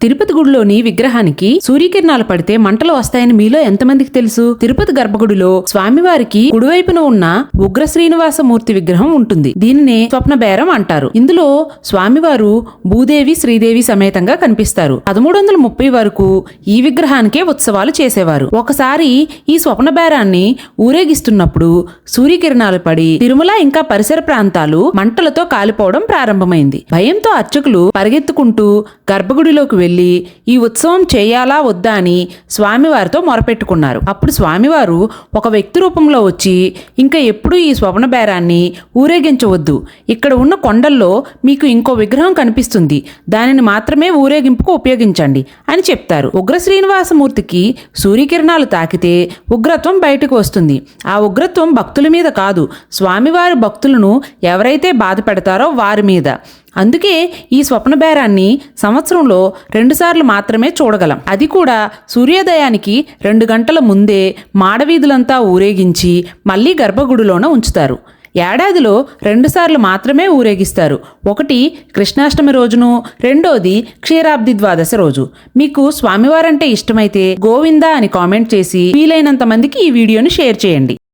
తిరుపతి గుడిలోని విగ్రహానికి సూర్యకిరణాలు పడితే మంటలు వస్తాయని మీలో ఎంతమందికి తెలుసు? తిరుపతి గర్భగుడిలో స్వామివారికి కుడివైపున ఉన్న ఉగ్ర శ్రీనివాసమూర్తి విగ్రహం ఉంటుంది. దీనినే స్వప్న బేరం అంటారు. ఇందులో స్వామివారు భూదేవి శ్రీదేవి సమేతంగా కనిపిస్తారు. 1330 వరకు ఈ విగ్రహానికే ఉత్సవాలు చేసేవారు. ఒకసారి ఈ స్వప్న బేరాన్ని ఊరేగిస్తున్నప్పుడు సూర్యకిరణాలు పడి తిరుమల ఇంకా పరిసర ప్రాంతాలు మంటలతో కాలిపోవడం ప్రారంభమైంది. భయంతో అర్చకులు పరిగెత్తుకుంటూ గర్భగుడిలోకి వెళ్లి ఈ ఉత్సవం చేయాలా వద్దా అని స్వామివారితో మొరపెట్టుకున్నారు. అప్పుడు స్వామివారు ఒక వ్యక్తి రూపంలో వచ్చి, ఇంకా ఎప్పుడూ ఈ స్వప్న బేరాన్ని ఊరేగించవద్దు, ఇక్కడ ఉన్న కొండల్లో మీకు ఇంకో విగ్రహం కనిపిస్తుంది, దానిని మాత్రమే ఊరేగింపుకు ఉపయోగించండి అని చెప్తారు. ఉగ్ర శ్రీనివాసమూర్తికి సూర్యకిరణాలు తాకితే ఉగ్రత్వం బయటకు వస్తుంది. ఆ ఉగ్రత్వం భక్తుల మీద కాదు, స్వామివారి భక్తులను ఎవరైతే బాధ పెడతారో వారి మీద. అందుకే ఈ స్వప్న బేరాన్ని సంవత్సరంలో 2 సార్లు మాత్రమే చూడగలం. అది కూడా సూర్యోదయానికి 2 గంటల ముందే మాడవీధులంతా ఊరేగించి మళ్ళీ గర్భగుడిలోన ఉంచుతారు. ఏడాదిలో 2 సార్లు మాత్రమే ఊరేగిస్తారు. ఒకటి కృష్ణాష్టమి రోజును, రెండోది క్షీరాబ్ది ద్వాదశి రోజు. మీకు స్వామివారంటే ఇష్టమైతే గోవిందా అని కామెంట్ చేసి వీలైనంత మందికి ఈ వీడియోని షేర్ చేయండి.